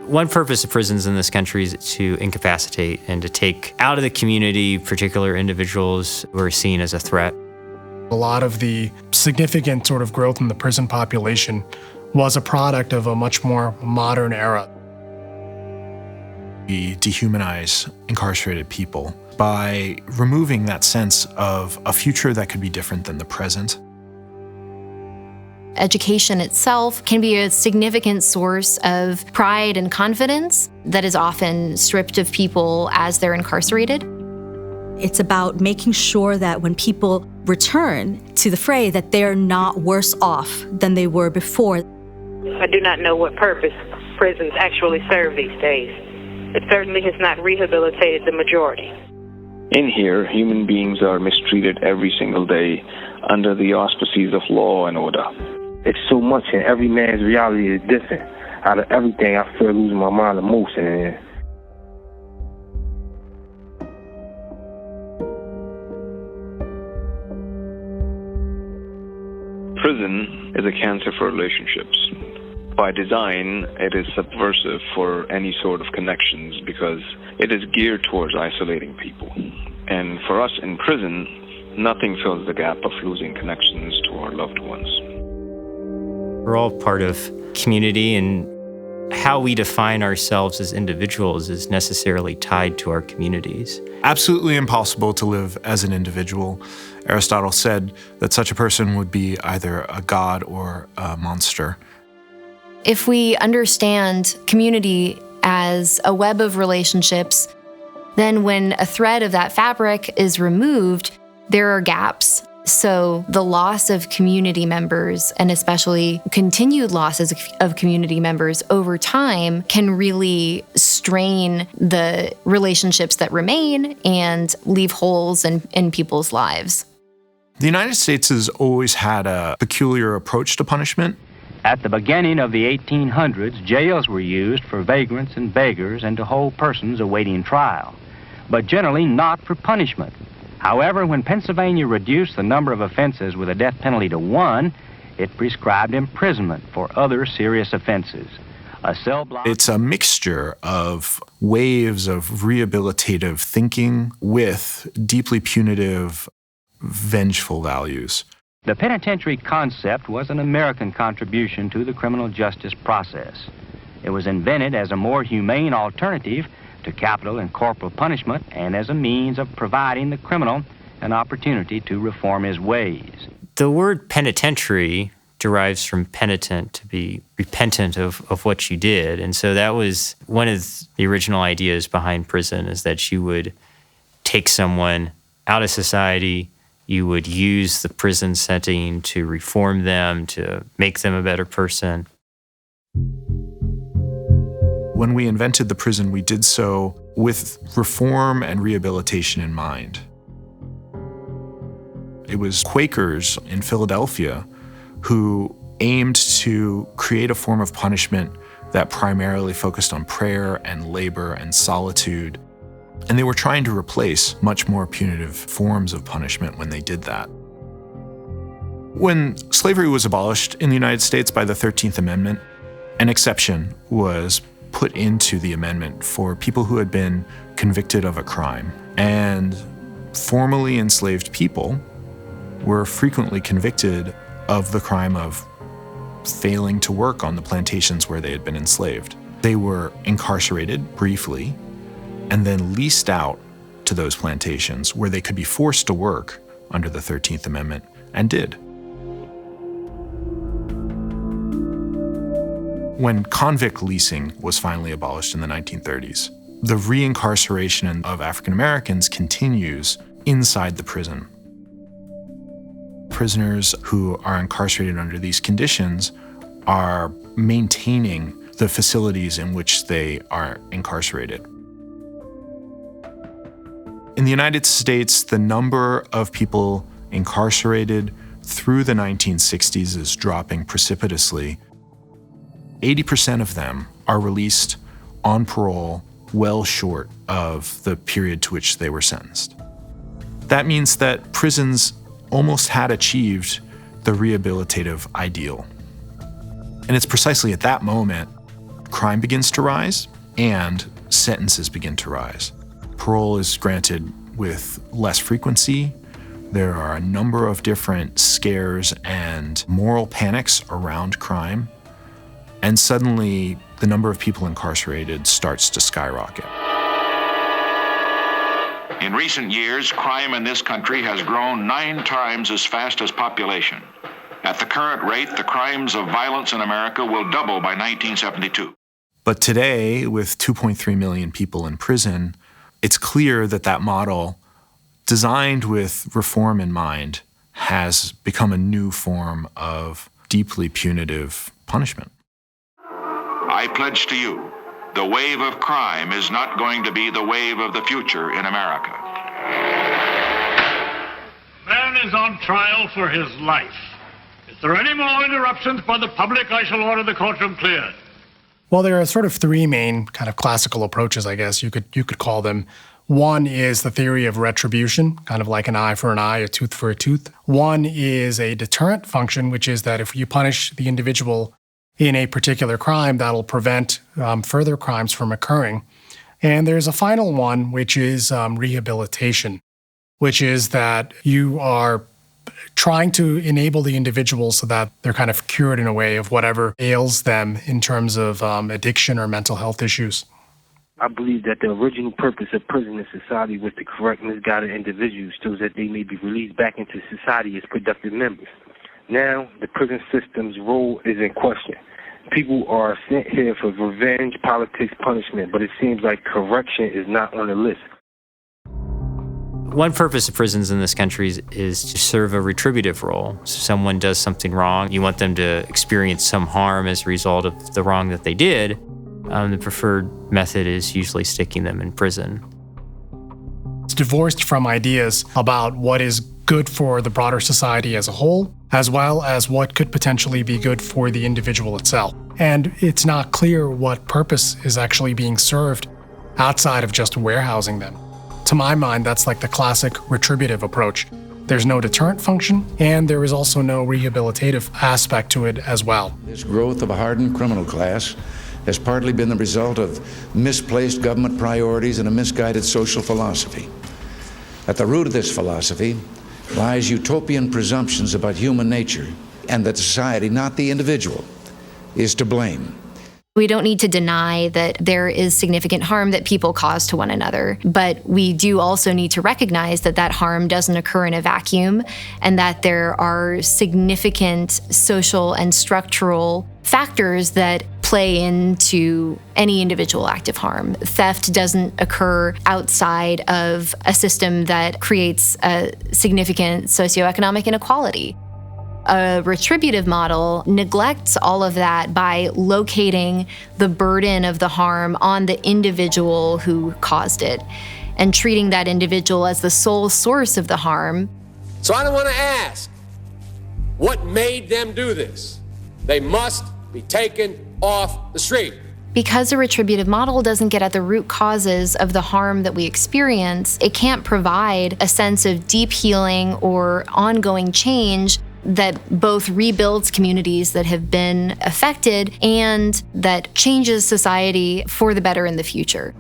One purpose of prisons in this country is to incapacitate and to take out of the community particular individuals who are seen as a threat. A lot of the significant sort of growth in the prison population was a product of a much more modern era. We dehumanize incarcerated people by removing that sense of a future that could be different than the present. Education itself can be a significant source of pride and confidence that is often stripped of people as they're incarcerated. It's about making sure that when people return to the fray, that they're not worse off than they were before. I do not know what purpose prisons actually serve these days. It certainly has not rehabilitated the majority. In here, human beings are mistreated every single day under the auspices of law and order. It's so much, and every man's reality is different. Out of everything, I fear losing my mind the most in here. Prison is a cancer for relationships. By design, it is subversive for any sort of connections because it is geared towards isolating people. And for us in prison, nothing fills the gap of losing connections to our loved ones. We're all part of community, and how we define ourselves as individuals is necessarily tied to our communities. Absolutely impossible to live as an individual. Aristotle said that such a person would be either a god or a monster. If we understand community as a web of relationships, then when a thread of that fabric is removed, there are gaps. So the loss of community members, and especially continued losses of community members over time, can really strain the relationships that remain and leave holes in people's lives. The United States has always had a peculiar approach to punishment. At the beginning of the 1800s, jails were used for vagrants and beggars and to hold persons awaiting trial, but generally not for punishment. However, when Pennsylvania reduced the number of offenses with a death penalty to 1, it prescribed imprisonment for other serious offenses. A cell block. It's a mixture of waves of rehabilitative thinking with deeply punitive, vengeful values. The Penitentiary Concept was an American contribution to the criminal justice process. It was invented as a more humane alternative to capital and corporal punishment and as a means of providing the criminal an opportunity to reform his ways. The word penitentiary derives from penitent, to be repentant of what you did. And so that was one of the original ideas behind prison, is that you would take someone out of society, you would use the prison setting to reform them, to make them a better person. When we invented the prison, we did so with reform and rehabilitation in mind. It was Quakers in Philadelphia who aimed to create a form of punishment that primarily focused on prayer and labor and solitude. And they were trying to replace much more punitive forms of punishment when they did that. When slavery was abolished in the United States by the 13th Amendment, an exception was put into the amendment for people who had been convicted of a crime. And formerly enslaved people were frequently convicted of the crime of failing to work on the plantations where they had been enslaved. They were incarcerated briefly and then leased out to those plantations where they could be forced to work under the 13th Amendment, and did. When convict leasing was finally abolished in the 1930s, the reincarceration of African Americans continues inside the prison. Prisoners who are incarcerated under these conditions are maintaining the facilities in which they are incarcerated. In the United States, the number of people incarcerated through the 1960s is dropping precipitously. 80% of them are released on parole well short of the period to which they were sentenced. That means that prisons almost had achieved the rehabilitative ideal. And it's precisely at that moment crime begins to rise and sentences begin to rise. Parole is granted with less frequency. There are a number of different scares and moral panics around crime. And suddenly, the number of people incarcerated starts to skyrocket. In recent years, crime in this country has grown 9 times as fast as population. At the current rate, the crimes of violence in America will double by 1972. But today, with 2.3 million people in prison, it's clear that that model, designed with reform in mind, has become a new form of deeply punitive punishment. I pledge to you, the wave of crime is not going to be the wave of the future in America. Man is on trial for his life. If there are any more interruptions by the public, I shall order the courtroom cleared. Well, there are sort of 3 main kind of classical approaches, I guess you could call them. One is the theory of retribution, kind of like an eye for an eye, a tooth for a tooth. One is a deterrent function, which is that if you punish the individual in a particular crime, that'll prevent further crimes from occurring. And there's a final one, which is rehabilitation, which is that you are trying to enable the individual so that they're kind of cured in a way of whatever ails them in terms of addiction or mental health issues. I believe that the original purpose of prison in society was to correct misguided individuals so that they may be released back into society as productive members. Now, the prison system's role is in question. People are sent here for revenge, politics, punishment, but it seems like correction is not on the list. One purpose of prisons in this country is to serve a retributive role. So if someone does something wrong, you want them to experience some harm as a result of the wrong that they did. The preferred method is usually sticking them in prison. It's divorced from ideas about what is good for the broader society as a whole, as well as what could potentially be good for the individual itself. And it's not clear what purpose is actually being served outside of just warehousing them. To my mind, that's like the classic retributive approach. There's no deterrent function, and there is also no rehabilitative aspect to it as well. This growth of a hardened criminal class has partly been the result of misplaced government priorities and a misguided social philosophy. At the root of this philosophy lies utopian presumptions about human nature, and that society, not the individual, is to blame. We don't need to deny that there is significant harm that people cause to one another, but we do also need to recognize that that harm doesn't occur in a vacuum and that there are significant social and structural factors that play into any individual act of harm. Theft doesn't occur outside of a system that creates a significant socioeconomic inequality. A retributive model neglects all of that by locating the burden of the harm on the individual who caused it and treating that individual as the sole source of the harm. So I don't want to ask what made them do this. They must be taken off the street. Because a retributive model doesn't get at the root causes of the harm that we experience, it can't provide a sense of deep healing or ongoing change that both rebuilds communities that have been affected and that changes society for the better in the future.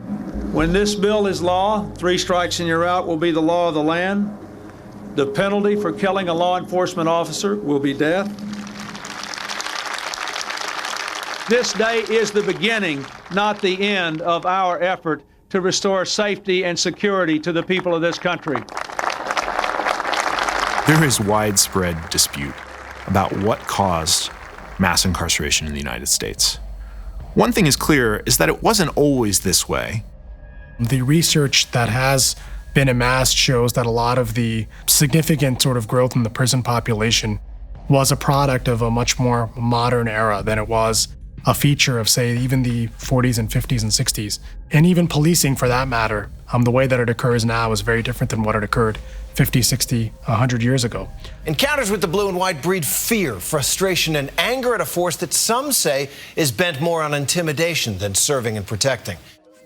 When this bill is law, 3 strikes and you're out will be the law of the land. The penalty for killing a law enforcement officer will be death. This day is the beginning, not the end, of our effort to restore safety and security to the people of this country. There is widespread dispute about what caused mass incarceration in the United States. One thing is clear is that it wasn't always this way. The research that has been amassed shows that a lot of the significant sort of growth in the prison population was a product of a much more modern era than it was a feature of, say, even the 40s and 50s and 60s. And even policing, for that matter, the way that it occurs now is very different than what it occurred 50, 60, 100 years ago. Encounters with the blue and white breed fear, frustration, and anger at a force that some say is bent more on intimidation than serving and protecting.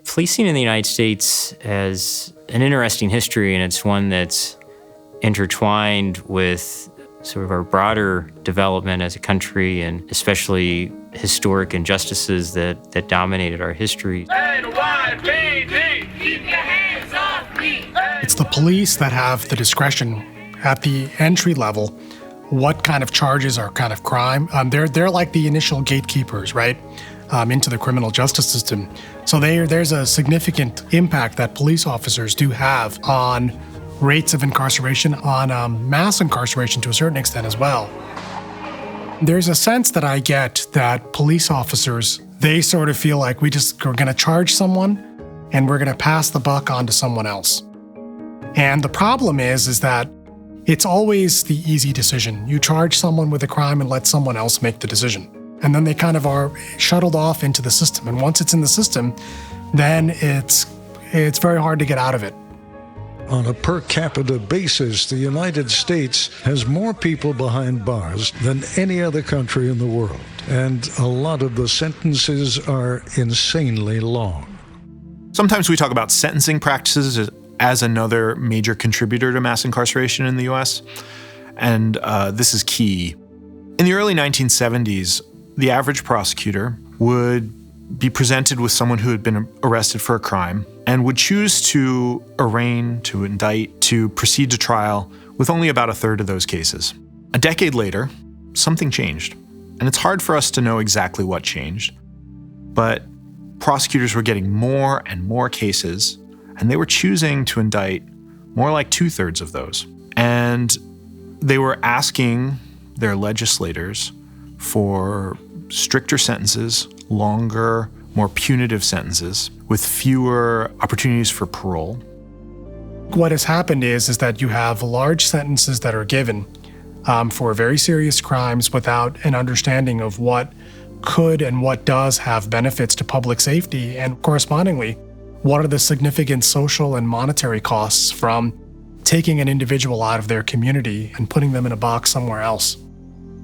Policing in the United States has an interesting history, and it's one that's intertwined with sort of our broader development as a country, and especially historic injustices that dominated our history. NYPD, keep your hands off me. It's the police that have the discretion at the entry level what kind of charges are kind of crime. They're like the initial gatekeepers, right, into the criminal justice system. So there's a significant impact that police officers do have on rates of incarceration, on mass incarceration to a certain extent as well. There's a sense that I get that police officers, they sort of feel like we're going to charge someone and we're going to pass the buck on to someone else. And the problem is that it's always the easy decision. You charge someone with a crime and let someone else make the decision. And then they kind of are shuttled off into the system. And once it's in the system, then it's very hard to get out of it. On a per capita basis, the United States has more people behind bars than any other country in the world. And a lot of the sentences are insanely long. Sometimes we talk about sentencing practices as another major contributor to mass incarceration in the US. And this is key. In the early 1970s, the average prosecutor would be presented with someone who had been arrested for a crime and would choose to arraign, to indict, to proceed to trial with only about a third of those cases. A decade later, something changed. And it's hard for us to know exactly what changed, but prosecutors were getting more and more cases, and they were choosing to indict more like 2/3 of those. And they were asking their legislators for stricter sentences, longer, more punitive sentences, with fewer opportunities for parole. What has happened is that you have large sentences that are given for very serious crimes without an understanding of what could and what does have benefits to public safety, and correspondingly, what are the significant social and monetary costs from taking an individual out of their community and putting them in a box somewhere else.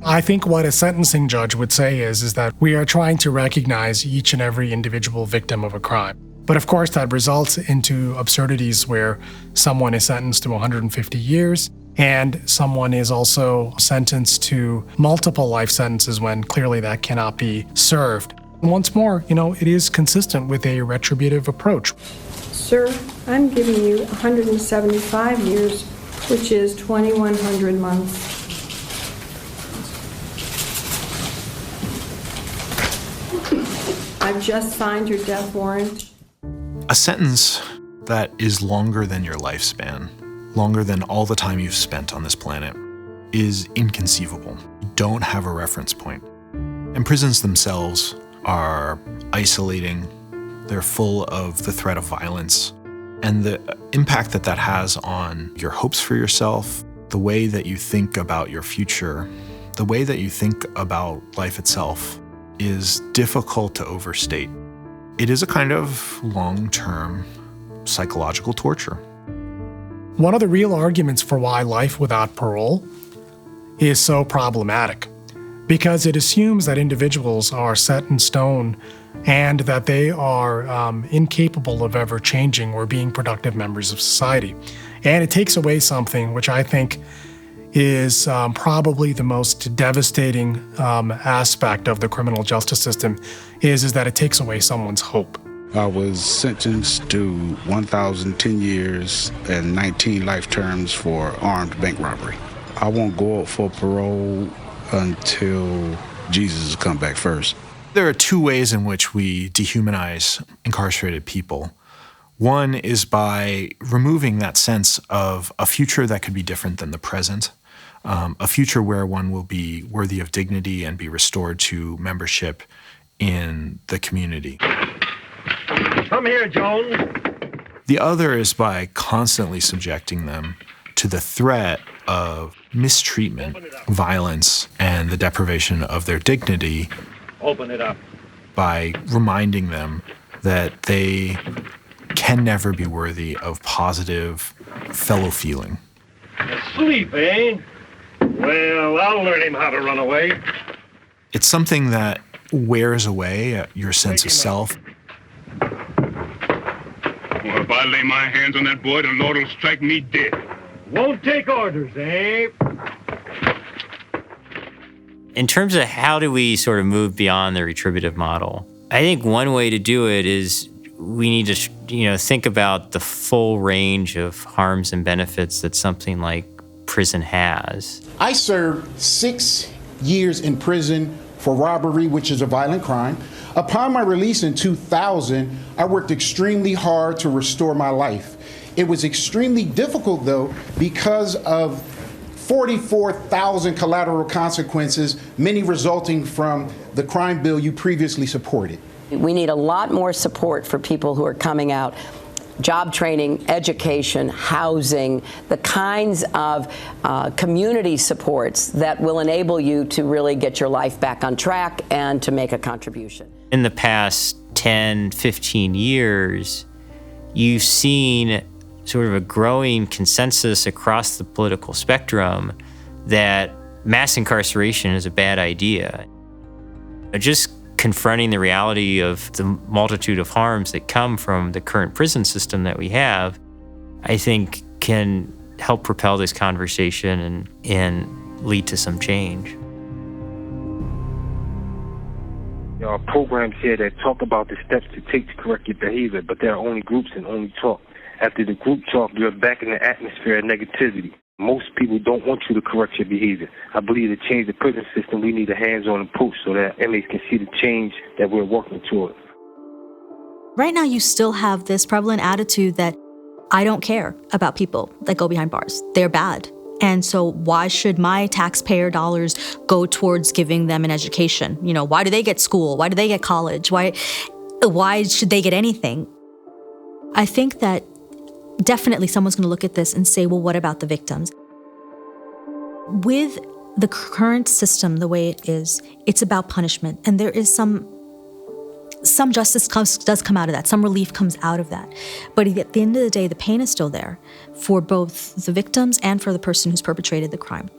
I think what a sentencing judge would say is that we are trying to recognize each and every individual victim of a crime. But of course, that results into absurdities where someone is sentenced to 150 years and someone is also sentenced to multiple life sentences when clearly that cannot be served. And once more, it is consistent with a retributive approach. Sir, I'm giving you 175 years, which is 2,100 months. I've just signed your death warrant. A sentence that is longer than your lifespan, longer than all the time you've spent on this planet, is inconceivable. You don't have a reference point. And prisons themselves are isolating. They're full of the threat of violence and the impact that has on your hopes for yourself, the way that you think about your future, the way that you think about life itself is difficult to overstate. It is a kind of long-term psychological torture. One of the real arguments for why life without parole is so problematic, because it assumes that individuals are set in stone and that they are incapable of ever changing or being productive members of society. And it takes away something which I think is probably the most devastating aspect of the criminal justice system is that it takes away someone's hope. I was sentenced to 1,010 years and 19 life terms for armed bank robbery. I won't go up for parole until Jesus come back first. There are two ways in which we dehumanize incarcerated people. One is by removing that sense of a future that could be different than the present, a future where one will be worthy of dignity and be restored to membership in the community. Come here, Jones. The other is by constantly subjecting them to the threat of mistreatment, violence, and the deprivation of their dignity. Open it up. By reminding them that they can never be worthy of positive fellow feeling. Asleep, eh? Well, I'll learn him how to run away. It's something that wears away your sense of self. Well, if I lay my hands on that boy, the Lord will strike me dead. Won't take orders, eh? In terms of how do we sort of move beyond the retributive model, I think one way to do it is we need to, think about the full range of harms and benefits that something like prison has. I served 6 years in prison for robbery, which is a violent crime. Upon my release in 2000, I worked extremely hard to restore my life. It was extremely difficult, though, because of 44,000 collateral consequences, many resulting from the crime bill you previously supported. We need a lot more support for people who are coming out. Job training, education, housing, the kinds of community supports that will enable you to really get your life back on track and to make a contribution. In the past 10, 15 years, you've seen sort of a growing consensus across the political spectrum that mass incarceration is a bad idea. Just confronting the reality of the multitude of harms that come from the current prison system that we have, I think can help propel this conversation and lead to some change. There are programs here that talk about the steps to take to correct your behavior, but there are only groups and only talk. After the group talk, you're back in the atmosphere of negativity. Most people don't want you to correct your behavior. I believe to change the prison system, we need a hands-on approach so that inmates can see the change that we're working toward. Right now, you still have this prevalent attitude that I don't care about people that go behind bars. They're bad. And so why should my taxpayer dollars go towards giving them an education? Why do they get school? Why do they get college? Why should they get anything? I think that definitely someone's going to look at this and say, well, what about the victims? With the current system, the way it is, it's about punishment. And there is some justice does come out of that. Some relief comes out of that. But at the end of the day, the pain is still there for both the victims and for the person who's perpetrated the crime.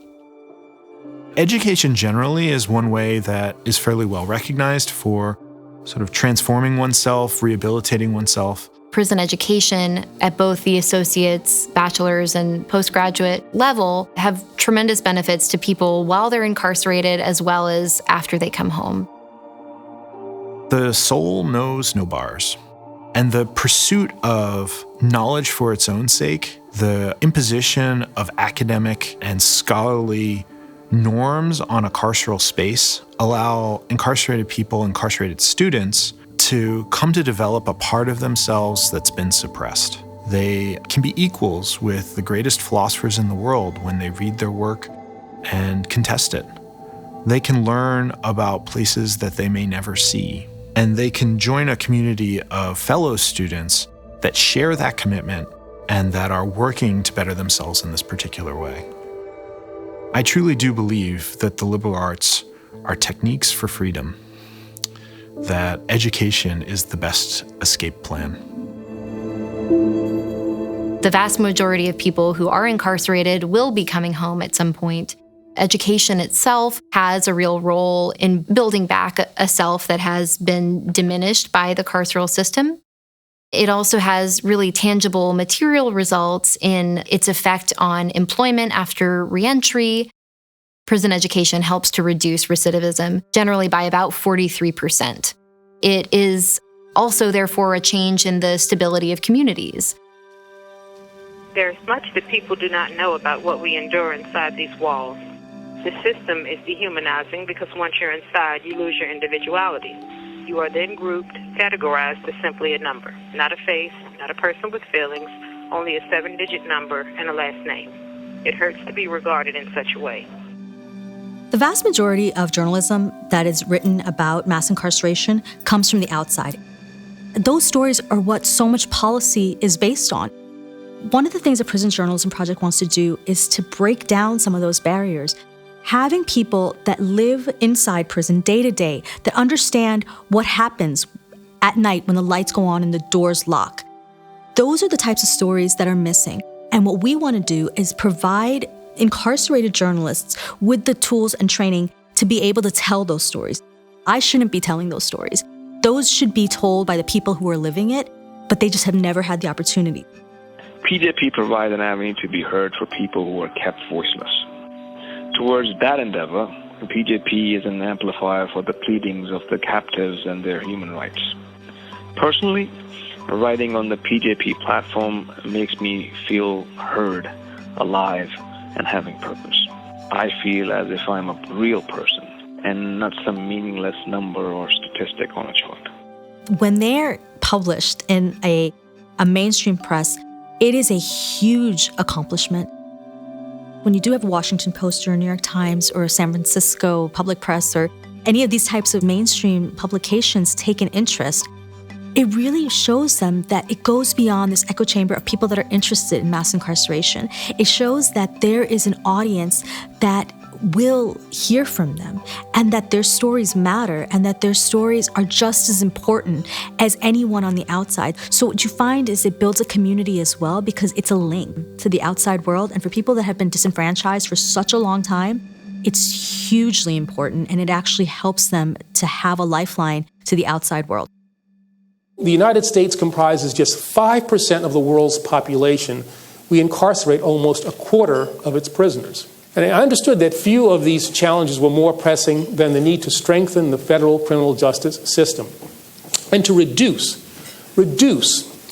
Education generally is one way that is fairly well recognized for sort of transforming oneself, rehabilitating oneself. Prison education at both the associate's, bachelor's, and postgraduate level have tremendous benefits to people while they're incarcerated as well as after they come home. The soul knows no bars. And the pursuit of knowledge for its own sake, the imposition of academic and scholarly norms on a carceral space allow incarcerated people, incarcerated students, to come to develop a part of themselves that's been suppressed. They can be equals with the greatest philosophers in the world when they read their work and contest it. They can learn about places that they may never see, and they can join a community of fellow students that share that commitment and that are working to better themselves in this particular way. I truly do believe that the liberal arts are techniques for freedom, that education is the best escape plan. The vast majority of people who are incarcerated will be coming home at some point. Education itself has a real role in building back a self that has been diminished by the carceral system. It also has really tangible material results in its effect on employment after reentry. Prison education helps to reduce recidivism, generally by about 43%. It is also, therefore, a change in the stability of communities. There's much that people do not know about what we endure inside these walls. The system is dehumanizing because once you're inside, you lose your individuality. You are then grouped, categorized as simply a number, not a face, not a person with feelings, only a 7-digit number and a last name. It hurts to be regarded in such a way. The vast majority of journalism that is written about mass incarceration comes from the outside. Those stories are what so much policy is based on. One of the things the Prison Journalism Project wants to do is to break down some of those barriers. Having people that live inside prison day to day, that understand what happens at night when the lights go on and the doors lock. Those are the types of stories that are missing. And what we want to do is provide incarcerated journalists with the tools and training to be able to tell those stories. I shouldn't be telling those stories. Those should be told by the people who are living it, but they just have never had the opportunity. PJP provides an avenue to be heard for people who are kept voiceless. Towards that endeavor, The PJP is an amplifier for the pleadings of the captives and their human rights. Personally, writing on the PJP platform makes me feel heard, alive, and having purpose. I feel as if I'm a real person and not some meaningless number or statistic on a chart. When they're published in a mainstream press, it is a huge accomplishment. When you do have a Washington Post or a New York Times or a San Francisco Public Press or any of these types of mainstream publications take an interest, it really shows them that it goes beyond this echo chamber of people that are interested in mass incarceration. It shows that there is an audience that will hear from them and that their stories matter and that their stories are just as important as anyone on the outside. So what you find is it builds a community as well because it's a link to the outside world. And for people that have been disenfranchised for such a long time, it's hugely important and it actually helps them to have a lifeline to the outside world. The United States comprises just 5% of the world's population. We incarcerate almost a quarter of its prisoners. And I understood that few of these challenges were more pressing than the need to strengthen the federal criminal justice system and to reduce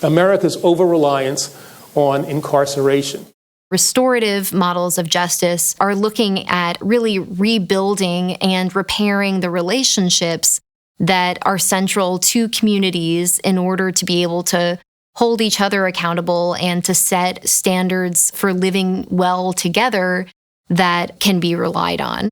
America's over-reliance on incarceration. Restorative models of justice are looking at really rebuilding and repairing the relationships that are central to communities in order to be able to hold each other accountable and to set standards for living well together that can be relied on.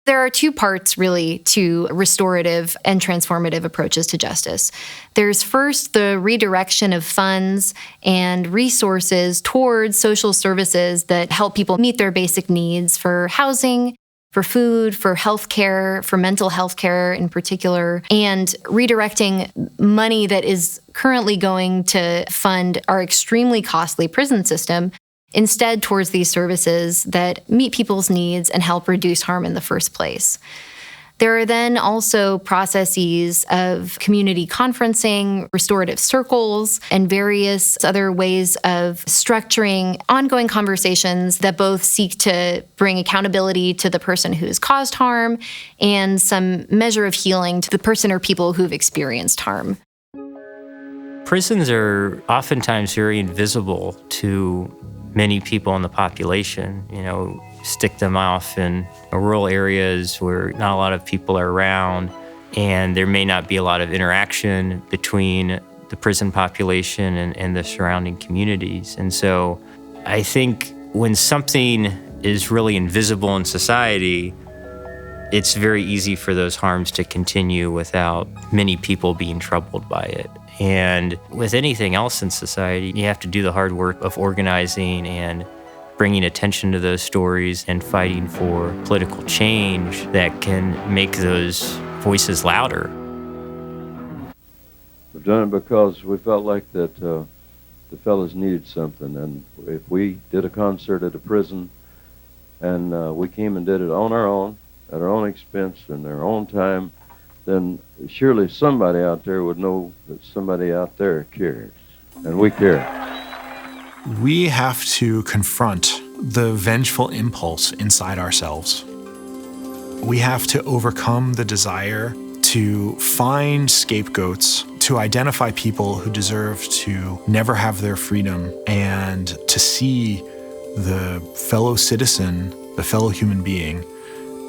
There are two parts, really, to restorative and transformative approaches to justice. There's first the redirection of funds and resources towards social services that help people meet their basic needs for housing, for food, for healthcare, for mental health care in particular, and redirecting money that is currently going to fund our extremely costly prison system instead towards these services that meet people's needs and help reduce harm in the first place. There are then also processes of community conferencing, restorative circles, and various other ways of structuring ongoing conversations that both seek to bring accountability to the person who's caused harm and some measure of healing to the person or people who've experienced harm. Prisons are oftentimes very invisible to many people in the population. Stick them off in rural areas where not a lot of people are around, and there may not be a lot of interaction between the prison population and the surrounding communities. And so I think when something is really invisible in society, it's very easy for those harms to continue without many people being troubled by it. And with anything else in society, you have to do the hard work of organizing and bringing attention to those stories and fighting for political change that can make those voices louder. We've done it because we felt like that the fellas needed something, and if we did a concert at a prison and we came and did it on our own, at our own expense and our own time, then surely somebody out there would know that somebody out there cares, and we care. We have to confront the vengeful impulse inside ourselves. We have to overcome the desire to find scapegoats, to identify people who deserve to never have their freedom, and to see the fellow citizen, the fellow human being,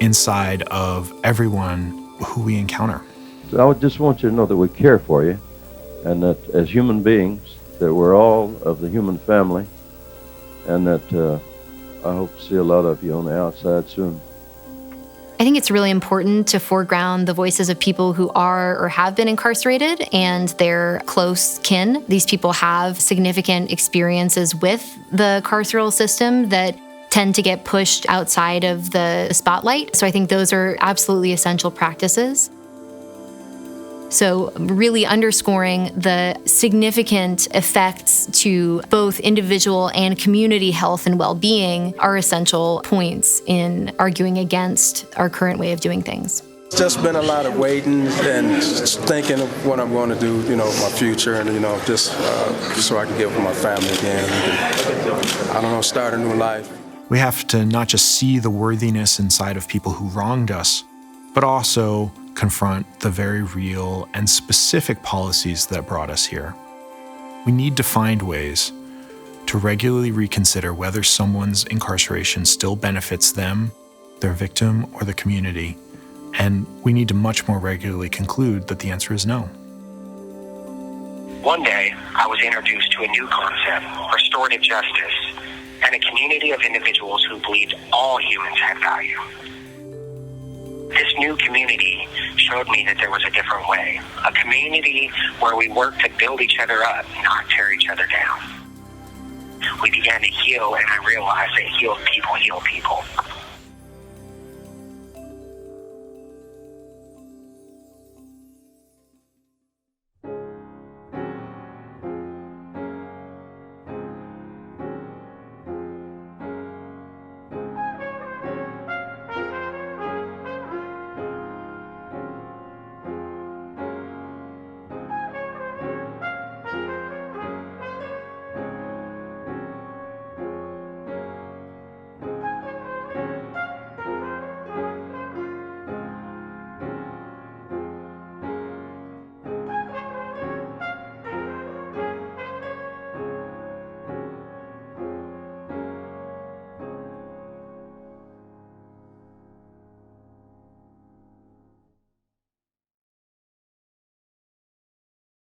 inside of everyone who we encounter. So I would just want you to know that we care for you, and that as human beings, that we're all of the human family, and that I hope to see a lot of you on the outside soon. I think it's really important to foreground the voices of people who are or have been incarcerated and their close kin. These people have significant experiences with the carceral system that tend to get pushed outside of the spotlight. So I think those are absolutely essential practices. So really underscoring the significant effects to both individual and community health and well-being are essential points in arguing against our current way of doing things. It's just been a lot of waiting and thinking of what I'm going to do, my future, and, just so I can get with my family again. I don't know, start a new life. We have to not just see the worthiness inside of people who wronged us, but also confront the very real and specific policies that brought us here. We need to find ways to regularly reconsider whether someone's incarceration still benefits them, their victim, or the community. And we need to much more regularly conclude that the answer is no. One day, I was introduced to a new concept, restorative justice, and a community of individuals who believed all humans had value. This new community showed me that there was a different way, a community where we work to build each other up, not tear each other down. We began to heal, and I realized that healed people heal people.